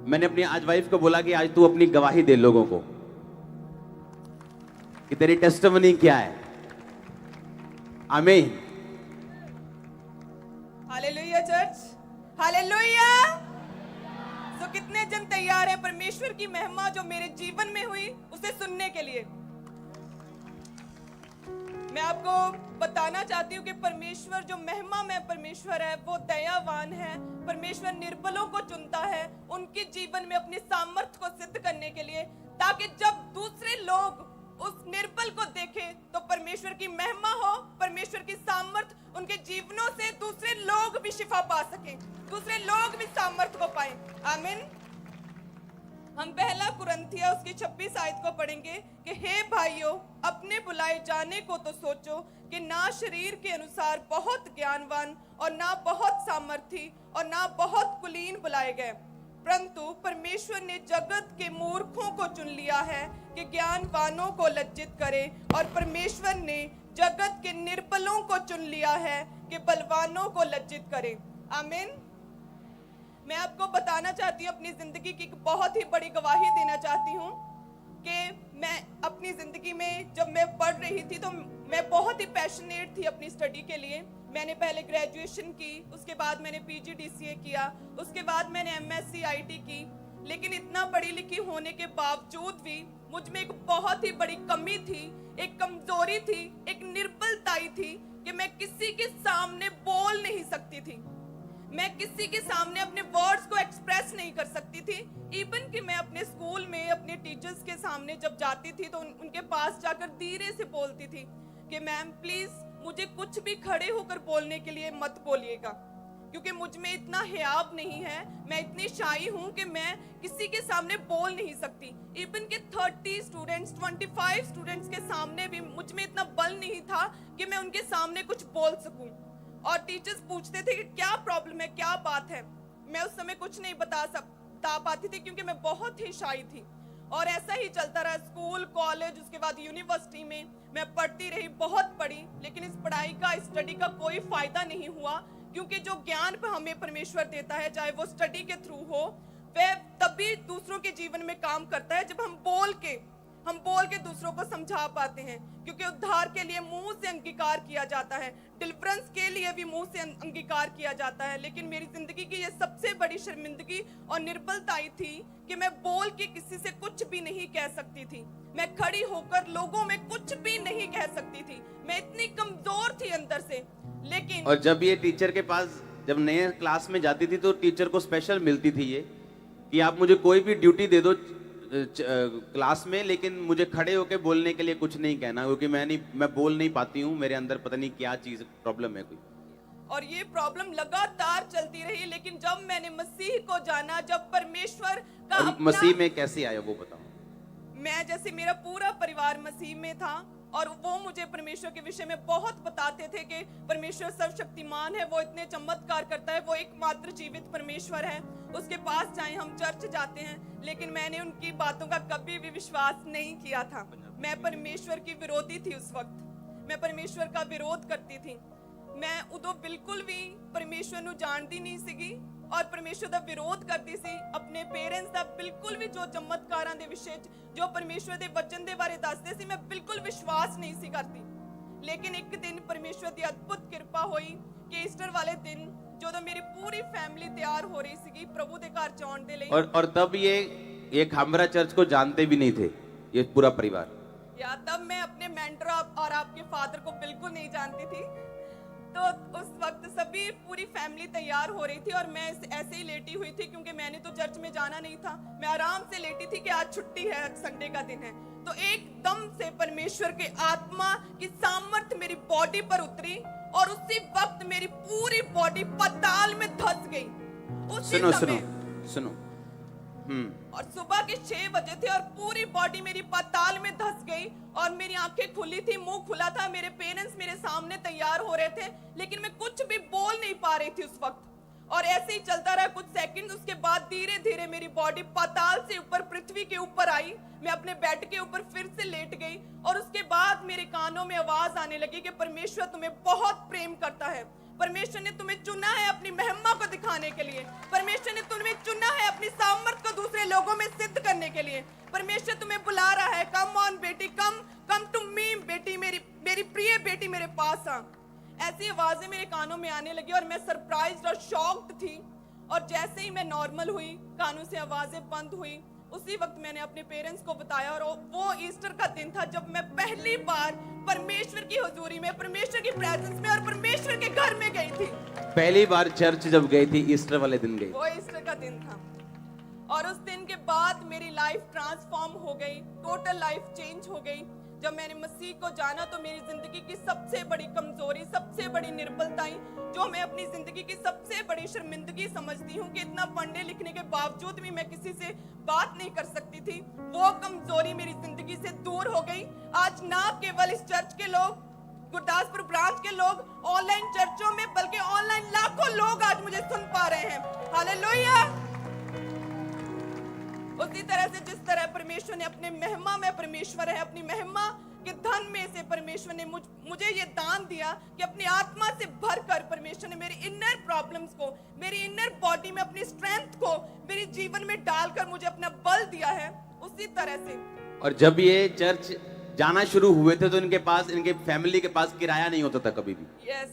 मैंने अपनी आज वाइफ को बोला कि आज तू अपनी गवाही दे लोगों को कि तेरी टेस्टिमनी क्या है। आमीन। Hallelujah church, hallelujah. तो कितने जन तैयार हैं परमेश्वर की महिमा जो मेरे जीवन में हुई उसे सुनने के लिए? मैं आपको बताना चाहती हूँ कि परमेश्वर जो महिमा में परमेश्वर है वो दयावान है। परमेश्वर निर्बलों को चुनता है उनके जीवन में अपनी सामर्थ्य को सिद्ध करने के लिए, ताकि जब दूसरे लोग उस निर्बल को देखें तो परमेश्वर की महिमा हो, परमेश्वर की सामर्थ उनके जीवनों से दूसरे लोग भी शिफा पा सकें, दूसरे लोग भी सामर्थ को पाएं। आमीन। हम पहला कुरिन्थियों उसकी 26 आयत को पढ़ेंगे कि हे भाइयों, अपने बुलाए जाने को तो सोचो कि ना शरीर के अनुसार बहुत ज्ञानवान और ना बहुत सामर्थी और ना बहुत कुलीन बुलाए गए, परंतु परमेश्वर ने जगत के मूर्खों को चुन लिया है कि ज्ञानवानों को लज्जित करे, और परमेश्वर ने जगत के निर्बलों को चुन लिया है कि बलवानों को लज्जित करे। आमीन। मैं आपको बताना चाहती हूँ, अपनी जिंदगी की एक बहुत ही बड़ी गवाही देना चाहती हूँ कि मैं अपनी जिंदगी में जब मैं पढ़ रही थी तो मैं बहुत ही पैशनेट थी अपनी स्टडी के लिए। मैंने पहले ग्रेजुएशन की, उसके बाद मैंने PGDCA किया, उसके बाद मैंने MSc IT की, लेकिन इतना पढ़ी लिखी होने के बावजूद भी मुझ में एक बहुत ही बड़ी कमी थी, एक कमजोरी थी, एक निर्बलताई थी कि मैं किसी के सामने बोल नहीं सकती थी, मैं किसी के सामने अपने वर्ड्स को एक्सप्रेस नहीं कर सकती थी। इवन कि मैं अपने स्कूल में अपने टीचर्स के सामने जब जाती थी तो उनके पास जाकर धीरे से बोलती थी कि मैम प्लीज मुझे कुछ भी खड़े होकर बोलने के लिए मत बोलिएगा, क्योंकि मुझ में इतना हियाब नहीं है, मैं इतनी शाई हूँ कि मैं किसी के सामने बोल नहीं सकती। इवन के 30 स्टूडेंट्स 25 स्टूडेंट्स के सामने भी मुझ में इतना बल नहीं था कि मैं उनके सामने कुछ बोल सकूं। और टीचर्स पूछते थे कि क्या प्रॉब्लम है, क्या बात है, मैं उस समय कुछ नहीं बता पाती थी क्योंकि मैं बहुत ही शाई थी। और ऐसा ही चलता रहा, स्कूल, कॉलेज, उसके बाद यूनिवर्सिटी में मैं पढ़ती रही, बहुत पढ़ी, लेकिन इस पढ़ाई का, इस स्टडी का कोई फायदा नहीं हुआ, क्योंकि जो ज्ञान पर हमें परमेश्वर देता है, चाहे वो स्टडी के थ्रू हो, वह तभी दूसरों के जीवन में काम करता है जब हम बोल के दूसरों को समझा पाते हैं। क्योंकि उद्धार के लिए मुंह से अंगीकार किया जाता है, डिलीवरेंस के लिए भी मुंह से अंगीकार किया जाता है, लेकिन मेरी जिंदगी की ये सबसे बड़ी शर्मिंदगी और निर्बलताई थी कि मैं बोल के किसी से कुछ भी नहीं कह सकती थी, मैं खड़ी होकर लोगों में कुछ भी नहीं कह सकती थी, मैं इतनी कमजोर थी अंदर से। लेकिन और जब ये टीचर के पास जब नए क्लास में जाती थी तो टीचर को स्पेशल मिलती थी ये कि आप मुझे कोई भी ड्यूटी दे दो क्लास में, लेकिन मुझे खड़े होकर बोलने के लिए कुछ नहीं कहना, क्योंकि मैं बोल नहीं पाती हूँ, मेरे अंदर पता नहीं क्या चीज प्रॉब्लम है कोई। और ये प्रॉब्लम लगातार चलती रही, लेकिन जब मैंने मसीह को जाना, जब परमेश्वर का मसीह में कैसे आया वो बताओ। मैं, जैसे मेरा पूरा परिवार मसीह में था और वो मुझे परमेश्वर के विषय में बहुत बताते थे कि परमेश्वर सर्वशक्तिमान है, वो इतने चमत्कार करता है, वो एकमात्र जीवित परमेश्वर है, उसके पास जाएं, हम चर्च जाते हैं, लेकिन मैंने उनकी बातों का कभी भी विश्वास नहीं किया था। मैं परमेश्वर की विरोधी थी उस वक्त, मैं परमेश्वर का विरोध करती थी, मैं उदो बिल्कुल भी परमेश्वर ਨੂੰ ਜਾਣਦੀ नहीं ਸੀਗੀ और परमेश्वर ਦਾ विरोध करती सी। अपने पेरेंट्स ਦਾ बिल्कुल भी जो चमत्कारां ਦੇ ਵਿਸ਼ੇ जो परमेश्वर ਦੇ वचन ਦੇ ਬਾਰੇ ਦੱਸਦੇ ਸੀ, मैं बिल्कुल विश्वास नहीं सी करती। लेकिन एक दिन परमेश्वर ਦੀ अद्भुत कृपा हुई कि ईस्टर वाले दिन ਜਦੋਂ मेरी पूरी फैमिली तैयार हो रही सी प्रभु के घर जाने के लिए, और तब ये खामरा चर्च को जानते भी नहीं थे ये पूरा परिवार, या तब मैं अपने मेंटर और आपके फादर को बिल्कुल नहीं जानती थी। तो उस वक्त सभी पूरी फैमिली तैयार हो रही थी और मैं ऐसे ही लेटी हुई थी, क्योंकि मैंने तो चर्च में जाना नहीं था, मैं आराम से लेटी थी कि आज छुट्टी है, संडे का दिन है। तो एकदम से परमेश्वर के आत्मा की सामर्थ मेरी बॉडी पर उतरी और उसी वक्त मेरी पूरी बॉडी पाताल में धंस गई। उसी समय सुनो और सुबह के 6 बजे थे और पूरी बॉडी मेरी पाताल में धंस गई और मेरी आंखें खुली थी, मुंह खुला था, मेरे पेरेंट्स मेरे सामने तैयार हो रहे थे, लेकिन मैं कुछ भी बोल नहीं पा रही थी उस वक्त। और ऐसे ही चलता रहा कुछ सेकंड, उसके बाद धीरे धीरे मेरी बॉडी पाताल से ऊपर पृथ्वी के ऊपर आई, मैं अपने बेड के ऊपर फिर से लेट गई और उसके बाद मेरे कानों में आवाज आने लगी कि परमेश्वर तुम्हें बहुत प्रेम करता है, परमेश्वर ने तुम्हें चुना है अपनी महिमा को दिखाने के लिए, परमेश्वर ने तुम्हें चुना है अपनी सामर्थ को लोगों में सिद्ध करने के लिए। परमेश्वर तुम्हें बुला रहा है, कम ऑन बेटी, कम टू मी बेटी, मेरी प्रिय बेटी मेरे पास आ। ऐसी आवाजें मेरे कानों में आने लगी और मैं सरप्राइज्ड और शॉक्ड थी। और जैसे ही मैं नॉर्मल हुई, कानों से आवाजें बंद हुई, उसी वक्त मैंने अपने पेरेंट्स को बताया। और वो ईस्टर का दिन था जब मैं पहली बार परमेश्वर की हुजूरी में, परमेश्वर की प्रेजेंस में और परमेश्वर के घर में गई थी। पहली बार चर्च जब गई थी, ईस्टर वाले दिन गई। वो ईस्टर का दिन था और उस दिन के बाद मेरी लाइफ ट्रांसफॉर्म हो गई, टोटल लाइफ चेंज हो गई। जब मैंने मसीह को जाना तो मेरी जिंदगी की सबसे बड़ी कमजोरी, सबसे बड़ी निर्बलताएं, जो मैं अपनी जिंदगी की सबसे बड़ी शर्मिंदगी समझती हूँ कि इतना पढ़ने लिखने के बावजूद भी मैं किसी से बात नहीं कर सकती थी, वो कमजोरी मेरी जिंदगी से दूर हो गई। आज ना केवल इस चर्च के लोग, गुरदासपुर ब्रांच के लोग, ऑनलाइन चर्चों में, बल्कि ऑनलाइन लाखों लोग आज मुझे सुन पा रहे हैं। हालेलुया। उसी तरह से जिस तरह परमेश्वर ने अपने महिमा में, परमेश्वर है, अपनी महिमा के धन में से परमेश्वर ने मुझे ये दान दिया कि अपनी आत्मा से भरकर परमेश्वर ने मेरी इनर प्रॉब्लम्स को, मेरी इनर बॉडी में अपनी स्ट्रेंथ को मेरे जीवन में डालकर मुझे अपना बल दिया है। उसी तरह से और जब ये चर्च जाना शुरू हुए थे तो इनके पास, इनके फैमिली के पास किराया नहीं होता था कभी भी। यस,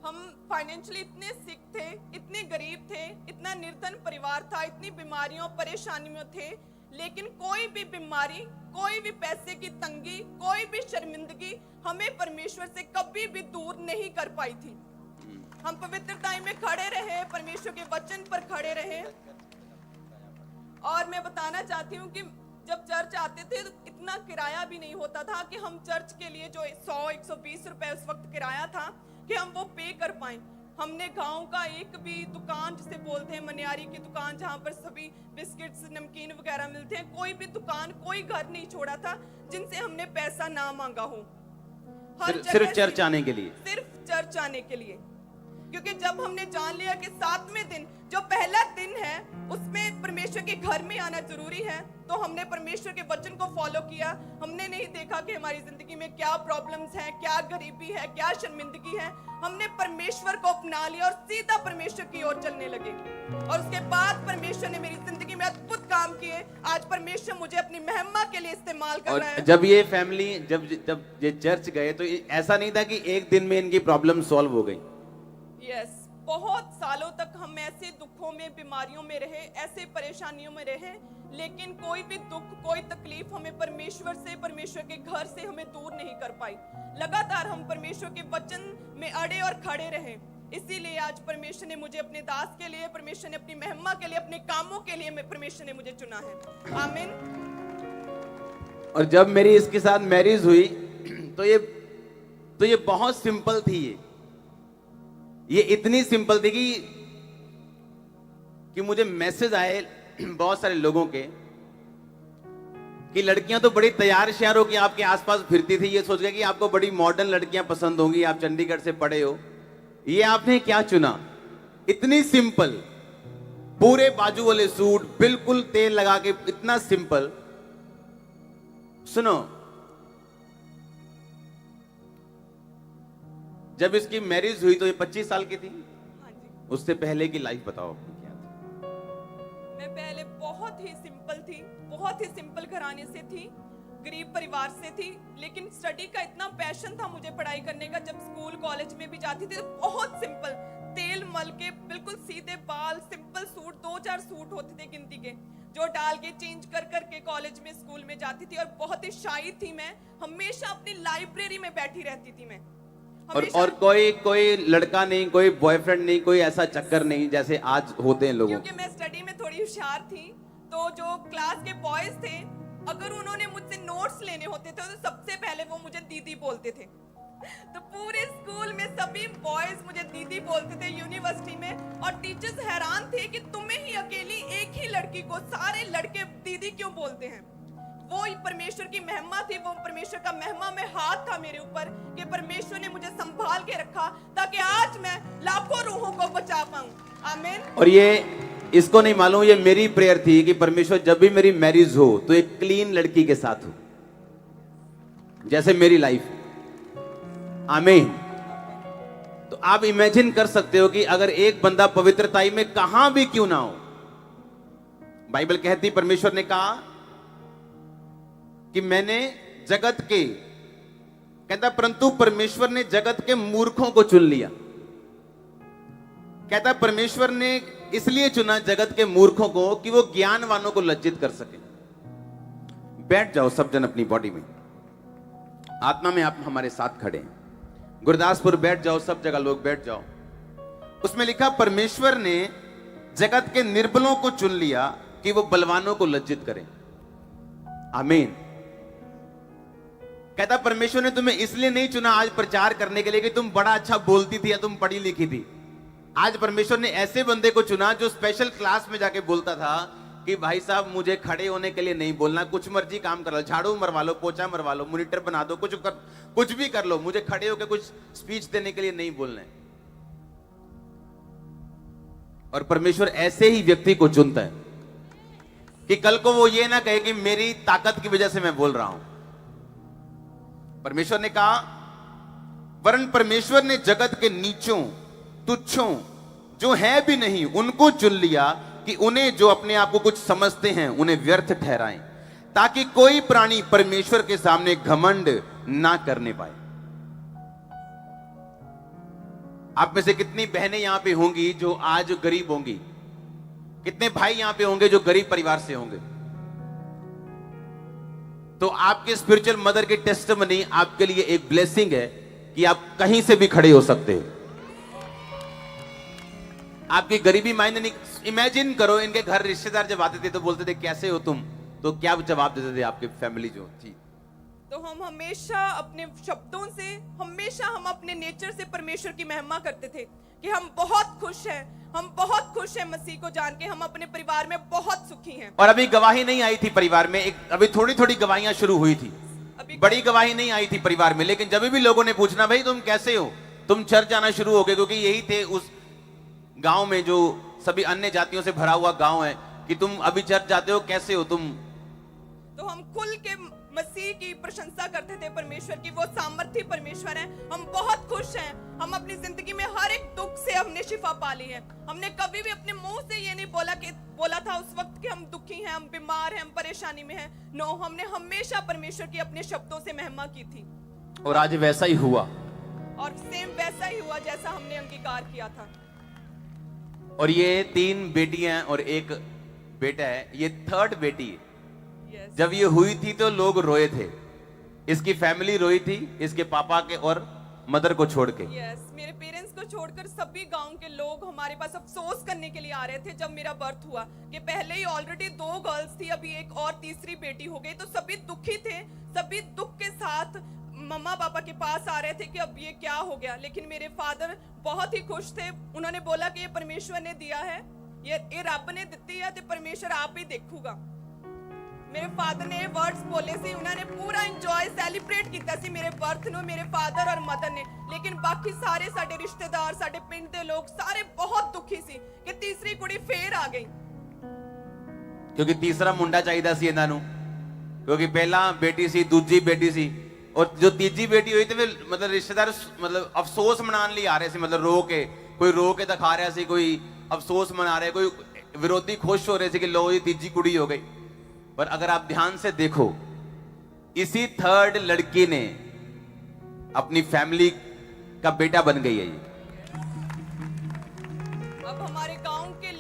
हम फाइनेंशियली इतने सिक थे, इतने गरीब थे, इतना निर्धन परिवार था, इतनी बीमारियों परेशानियों में थे, लेकिन कोई भी बीमारी, कोई भी पैसे की तंगी, कोई भी शर्मिंदगी हमें परमेश्वर से कभी भी दूर नहीं कर पाई थी। हम पवित्रता में खड़े रहे, परमेश्वर के वचन पर खड़े रहे। और मैं बताना चाहती हूँ कि जब चर्च आते थे तो इतना किराया भी नहीं होता था कि हम चर्च के लिए जो 100-120 रुपए उस वक्त किराया था कि हम वो पे कर पाएं। हमने गांव का एक भी दुकान, जिसे बोलते हैं मनियारी की दुकान, जहां पर सभी बिस्किट्स, नमकीन वगैरह मिलते हैं, कोई भी दुकान, कोई घर नहीं छोड़ा था जिनसे हमने पैसा ना मांगा हो। सिर्फ चर्च आने के लिए, सिर्फ चर्च आने के लिए। क्योंकि जब हमने जान लिया कि 7वें दिन, जो पहला दिन है, उसमें परमेश्वर के घर में आना जरूरी है, तो हमने परमेश्वर के वचन को फॉलो किया। हमने नहीं देखा कि हमारी जिंदगी में क्या प्रॉब्लम्स हैं, क्या गरीबी है, क्या शर्मिंदगी है। हमने परमेश्वर को अपना लिया और सीधा परमेश्वर की ओर चलने लगे। और उसके बाद परमेश्वर ने मेरी जिंदगी में अद्भुत काम किए। आज परमेश्वर मुझे अपनी महिमा के लिए इस्तेमाल कर रहा है। जब ये फैमिली, जब ये चर्च गए तो ऐसा नहीं था कि एक दिन में इनकी प्रॉब्लम सॉल्व हो गई। यस, बहुत सालों तक हम ऐसे दुखों में, बीमारियों में रहे, ऐसे परेशानियों में रहे, लेकिन कोई भी दुख, कोई तकलीफ हमें परमेश्वर से, परमेश्वर के घर से हमें दूर नहीं कर पाई। लगातार हम परमेश्वर के वचन में अड़े और खड़े रहे। इसीलिए आज परमेश्वर ने मुझे अपने दास के लिए, परमेश्वर ने अपनी महिमा के लिए, अपने कामों के लिए परमेश्वर ने मुझे चुना है। आमीन। और जब मेरी इसके साथ मैरिज हुई तो ये बहुत सिंपल थी। ये इतनी सिंपल थी कि मुझे मैसेज आए बहुत सारे लोगों के कि लड़कियां तो बड़ी तैयार श्यार हो कि आपके आसपास फिरती थी, ये सोच गए कि आपको बड़ी मॉडर्न लड़कियां पसंद होंगी, आप चंडीगढ़ से पढ़े हो, ये आपने क्या चुना। इतनी सिंपल, पूरे बाजू वाले सूट, बिल्कुल तेल लगा के, इतना सिंपल। सुनो, जब इसकी मैरिज हुई तो ये 25 साल की थी। हाँ जी। उससे पहले की लाइफ बताओ आपकी क्या थी? मैं पहले बहुत ही सिंपल थी, बहुत ही सिंपल घराने से थी, गरीब परिवार से थी, लेकिन स्टडी का इतना पैशन था मुझे पढ़ाई करने का। जब स्कूल कॉलेज में भी जाती थी तो बहुत सिंपल, तेल मल के, बिल्कुल सीधे बाल, सिंपल सूट, 2-4 सूट होते थे गिनती के, जो डाल के चेंज कर के कॉलेज में, स्कूल में जाती थी। और बहुत ही शाई थी मैं, हमेशा अपनी लाइब्रेरी में बैठी रहती थी मैं। और कोई लड़का नहीं, कोई बॉयफ्रेंड नहीं, कोई ऐसा चक्कर नहीं जैसे आज होते हैं लोगों। क्योंकि मैं स्टडी में थोड़ी होशियार थी, तो जो क्लास के बॉयज थे, अगर उन्होंने मुझसे नोट्स लेने होते थे तो सबसे पहले वो मुझे दीदी बोलते थे। तो पूरे स्कूल में सभी बॉयज मुझे दीदी बोलते थे, यूनिवर्सिटी में। और टीचर्स हैरान थे कि तुम्हें ही अकेली एक ही लड़की को सारे लड़के दीदी क्यों बोलते हैं। वो परमेश्वर की महिमा थी, वो परमेश्वर का महिमा में हाथ था मेरे ऊपर कि परमेश्वर ने मुझे संभाल के रखा ताकि आज मैं लाखों रूहों को बचा पाऊं। आमीन। और ये इसको नहीं मालूम, ये मेरी प्रेयर थी कि परमेश्वर जब भी मेरी मैरिज हो तो एक क्लीन लड़की के साथ हो, जैसे मेरी लाइफ। आमीन। तो आप इमेजिन कर सकते हो कि अगर एक बंदा पवित्रताई में कहां भी क्यों ना हो, बाइबल कहती परमेश्वर ने कहा कि मैंने जगत के, कहता परंतु परमेश्वर ने जगत के मूर्खों को चुन लिया। कहता परमेश्वर ने इसलिए चुना जगत के मूर्खों को कि वो ज्ञानवानों को लज्जित कर सके। बैठ जाओ सब जन अपनी बॉडी में, आत्मा में आप हमारे साथ खड़े हैं। गुरदासपुर बैठ जाओ, सब जगह लोग बैठ जाओ। उसमें लिखा परमेश्वर ने जगत के निर्बलों को चुन लिया कि वो बलवानों को लज्जित करें। आमीन। कहता परमेश्वर ने तुम्हें इसलिए नहीं चुना आज प्रचार करने के लिए कि तुम बड़ा अच्छा बोलती थी या तुम पढ़ी लिखी थी। आज परमेश्वर ने ऐसे बंदे को चुना जो स्पेशल क्लास में जाके बोलता था कि भाई साहब मुझे खड़े होने के लिए नहीं बोलना, कुछ मर्जी काम कर लो, झाड़ू मरवा लो, पोछा मरवा लो, मॉनिटर बना दो, कुछ भी कर लो, मुझे खड़े होकर कुछ स्पीच देने के लिए नहीं बोलना है। और परमेश्वर ऐसे ही व्यक्ति को चुनता है कि कल को वो ये ना कहे कि मेरी ताकत की वजह से मैं बोल रहा हूं। परमेश्वर ने कहा, वरन परमेश्वर ने जगत के नीचों तुच्छों जो है भी नहीं उनको चुन लिया कि उन्हें जो अपने आप को कुछ समझते हैं उन्हें व्यर्थ ठहराएं, ताकि कोई प्राणी परमेश्वर के सामने घमंड ना करने पाए। आप में से कितनी बहनें यहां पे होंगी जो आज गरीब होंगी? कितने भाई यहां पे होंगे जो गरीब परिवार से होंगे? तो आपके स्पिरिचुअल मदर की टेस्टिमनी आपके लिए एक ब्लेसिंग है कि आप कहीं से भी खड़े हो सकते हैं। आपकी गरीबी मायने नहीं। इमेजिन करो, इनके घर रिश्तेदार जब आते थे तो बोलते थे कैसे हो तुम, तो क्या जवाब देते थे आपके फैमिली जो थी? तो हम हमेशा अपने शब्दों से, हमेशा हम अपने नेचर से परमेश्वर की महिमा करते थे कि हम बहुत खुश हैं, हम बहुत खुश हैं मसीह को जान के, हम अपने परिवार में बहुत सुखी हैं। और अभी गवाही नहीं आई थी परिवार में, अभी थोड़ी थोड़ी गवाहियां शुरू हुई थी, अभी बड़ी गवाही नहीं आई थी परिवार में। लेकिन जब भी लोगों ने पूछना भाई तुम कैसे हो, तुम चर्च आना शुरू हो गए, क्योंकि यही थे उस गांव में जो सभी अन्य जातियों से भरा हुआ गांव है कि तुम अभी चर्च जाते हो, कैसे हो तुम। तो हम खुल के मसीह की प्रशंसा करते थे परमेश्वर की, वो सामर्थी परमेश्वर है। हम बहुत खुश हैं, हम अपनी जिंदगी में हर एक दुख से हमने शिफा पा ली है। हमने कभी भी अपने मुंह से ये नहीं बोला था उस वक्त कि हम दुखी हैं, हम बीमार हैं, हम परेशानी में हैं। नो, हमने हमेशा परमेश्वर की अपने शब्दों से महिमा की थी। और आज वैसा ही हुआ, और सेम वैसा ही हुआ जैसा हमने अंगीकार किया था। और ये 3 बेटियां और एक बेटा है, ये 3rd बेटी है। जब ये हुई थी तो लोग रोए थे, इसकी फैमिली रोई थी, इसके पापा के और मदर को छोड़ के। मेरे पेरेंट्स को छोड़कर सभी गांव के लोग हमारे पास अफसोस करने के लिए आ रहे थे जब मेरा बर्थ हुआ कि पहले ही ऑलरेडी 2 गर्ल्स थी, अभी एक और तीसरी बेटी हो गई। तो सभी दुखी थे, सभी दुख के साथ मम्मा पापा के पास आ रहे थे कि अब ये क्या हो गया। लेकिन मेरे फादर बहुत ही खुश थे, उन्होंने बोला कि ये परमेश्वर ने दिया है, ये रब ने दी है, तो परमेश्वर आप ही देखूगा। मेरे फादर ने वर्ड्स बोले सी, उन्होंने पूरा एंजॉय सैलीब्रेट किया सी मेरे बर्थ नु, मेरे फादर और मदर ने। लेकिन बाकी सारे साडे रिश्तेदार, साडे पिंड दे लोग सारे बहुत दुखी सी कि तीसरी कुड़ी फेर आ गई, क्योंकि तीसरा मुंडा चाहिए सी इन्हां नूं, क्योंकि पहला बेटी सी, दूजी बेटी सी, और जो तीजी बेटी हुई तो फिर मतलब रिश्तेदार मतलब अफसोस मनाने लिए आ रहे थे, मतलब रो के, कोई रो के दिखा रहा सी, कोई अफसोस मना रहे, कोई विरोधी खुश हो रहे थे कि लो ये तीजी कुड़ी हो गई। पर अगर आप ध्यान से देखो, इसी 3rd लड़की ने अपनी फैमिली का बेटा बन गई है ये। अब हमारे गांव के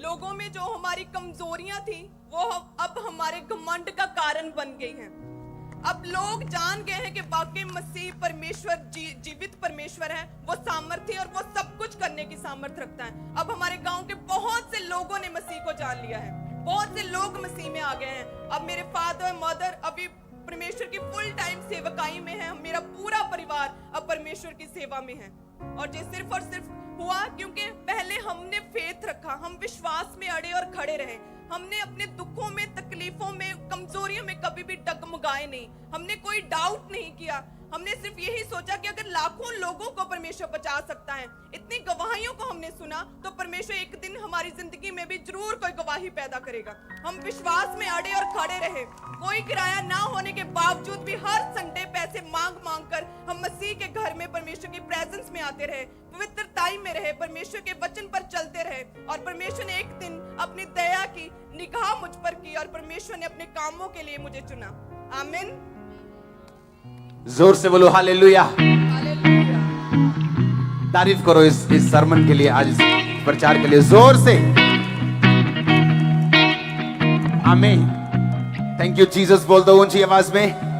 लोगों में जो हमारी कमजोरियां थी वो अब हमारे घमंड का कारण बन गई हैं। अब लोग जान गए हैं कि वाकई मसीह परमेश्वर जीवित परमेश्वर है, वो सामर्थ्य और वो सब कुछ करने की सामर्थ्य रखता है। अब हमारे गांव के बहुत से लोगों ने मसीह को जान लिया है, बहुत से लोग मसीह में आ गए हैं। अब मेरे फादर मदर अभी परमेश्वर की फुल टाइम सेवकाई में है, मेरा पूरा परिवार अब परमेश्वर की सेवा में है। और ये सिर्फ और सिर्फ हुआ क्योंकि पहले हमने फेथ रखा, हम विश्वास में अड़े और खड़े रहे। हमने अपने दुखों में, तकलीफों में, कमजोरियों में कभी भी डगमगाए नहीं, हमने कोई डाउट नहीं किया। हमने सिर्फ यही सोचा कि अगर लाखों लोगों को परमेश्वर बचा सकता है, इतनी गवाहियों को हमने सुना, तो परमेश्वर एक दिन हमारी जिंदगी में भी जरूर कोई गवाही पैदा करेगा। हम विश्वास में अड़े और खड़े रहे, कोई किराया ना होने के बावजूद भी हर संडे पैसे मांग कर हम मसीह के घर में परमेश्वर की प्रेजेंस में आते रहे, पवित्रताई में रहे, परमेश्वर के वचन पर चलते रहे। और परमेश्वर ने एक दिन अपनी दया की निगाह मुझ पर की और परमेश्वर ने अपने कामों के लिए मुझे चुना। आमीन। जोर से बोलो हालेलुया। हालेलुया। तारीफ करो इस सरमन के लिए, आज इस प्रचार के लिए जोर से। आमीन। थैंक यू जीसस बोल दो ऊंची आवाज में।